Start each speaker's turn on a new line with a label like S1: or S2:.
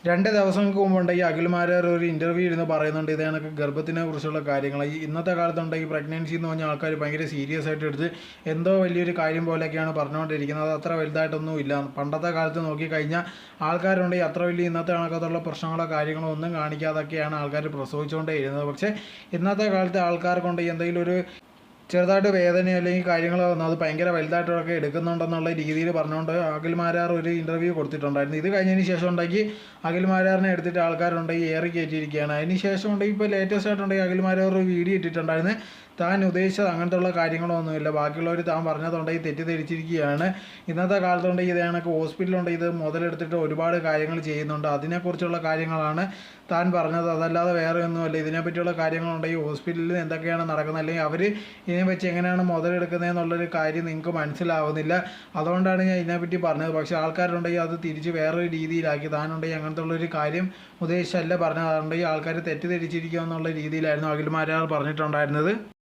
S1: 2 ദിവസങ്ങൾക്ക് മുമ്പുണ്ടെങ്കിൽ അഖിൽമാരാർ ഒരു ഇൻ്റർവ്യൂ ഇരുന്ന് പറയുന്നുണ്ട് ഇതേ കണക്ക് ഗർഭത്തിനെ കുറിച്ചുള്ള കാര്യങ്ങൾ. ഈ ഇന്നത്തെ കാലത്തുണ്ടെങ്കിൽ പ്രഗ്നൻസി എന്ന് പറഞ്ഞാൽ ആൾക്കാർ ഭയങ്കര സീരിയസ് ആയിട്ട് എടുത്ത് എന്തോ വലിയൊരു കാര്യം പോലെയൊക്കെയാണ് പറഞ്ഞുകൊണ്ടിരിക്കുന്നത്. അത് അത്ര വലുതായിട്ടൊന്നും ഇല്ല. പണ്ടത്തെ കാലത്ത് നോക്കിക്കഴിഞ്ഞാൽ ആൾക്കാരുണ്ടെങ്കിൽ അത്ര വലിയ ഇന്നത്തെ കണക്കത്തുള്ള പ്രശ്നങ്ങളോ കാര്യങ്ങളോ ഒന്നും കാണിക്കാതൊക്കെയാണ് ആൾക്കാർ പ്രസവിച്ചുകൊണ്ടേ ഇരുന്നത്. പക്ഷേ ഇന്നത്തെ കാലത്തെ ആൾക്കാർക്കുണ്ടെങ്കിൽ എന്തെങ്കിലും ഒരു ചെറുതായിട്ട് വേദനയോ അല്ലെങ്കിൽ കാര്യങ്ങളോ വന്നു അത് ഭയങ്കര വലുതായിട്ടൊക്കെ എടുക്കുന്നുണ്ടെന്നുള്ള രീതിയിൽ പറഞ്ഞുകൊണ്ട് അഖിൽമാരാർ ഒരു ഇൻ്റർവ്യൂ കൊടുത്തിട്ടുണ്ടായിരുന്നു. ഇത് കഴിഞ്ഞതിന് ശേഷം ഉണ്ടെങ്കിൽ അഖിൽമാരാറിനെ എടുത്തിട്ട് ആൾക്കാരുണ്ടെങ്കിൽ ഏറി കയറ്റിയിരിക്കുകയാണ്. അതിന് ശേഷം ഉണ്ടെങ്കിൽ ഇപ്പോൾ ലേറ്റസ്റ്റ് ആയിട്ടുണ്ടെങ്കിൽ അഖിൽമാരാർ ഒരു വീഡിയോ ഇട്ടിട്ടുണ്ടായിരുന്നു. താൻ ഉദ്ദേശിച്ചത് അങ്ങനത്തെ ഉള്ള കാര്യങ്ങളൊന്നുമില്ല, ബാക്കിയുള്ളവർ താൻ പറഞ്ഞതുണ്ടെങ്കിൽ തെറ്റിദ്ധരിച്ചിരിക്കുകയാണ്. ഇന്നത്തെ കാലത്തുണ്ടെങ്കിൽ ഇത് കണക്ക് ഹോസ്പിറ്റലുണ്ടെങ്കിൽ ഇത് മുതലെടുത്തിട്ട് ഒരുപാട് കാര്യങ്ങൾ ചെയ്യുന്നുണ്ട്. അതിനെക്കുറിച്ചുള്ള കാര്യങ്ങളാണ് താൻ പറഞ്ഞത്, അതല്ലാതെ വേറെ ഒന്നുമല്ല. ഇതിനെപ്പറ്റിയുള്ള കാര്യങ്ങളുണ്ടെങ്കിൽ ഹോസ്പിറ്റലിൽ എന്തൊക്കെയാണ് നടക്കുന്നത് അല്ലെങ്കിൽ അവർ ഇതിനെ വെച്ച് എങ്ങനെയാണ് മുതലെടുക്കുന്നതെന്നുള്ളൊരു കാര്യം നിങ്ങൾക്ക് മനസ്സിലാവുന്നില്ല. അതുകൊണ്ടാണ് ഞാൻ ഇതിനെപ്പറ്റി പറഞ്ഞത്. പക്ഷേ ആൾക്കാരുണ്ടെങ്കിൽ അത് തിരിച്ച് വേറൊരു രീതിയിലാക്കി. താനുണ്ടെങ്കിൽ അങ്ങനത്തെ ഉള്ളൊരു കാര്യം ഉദ്ദേശിച്ചല്ല പറഞ്ഞത്. അതുണ്ടെങ്കിൽ ആൾക്കാർ തെറ്റിദ്ധരിച്ചിരിക്കുക എന്നുള്ള രീതിയിലായിരുന്നു അഖിൽമാരാർ പറഞ്ഞിട്ടുണ്ടായിരുന്നത്.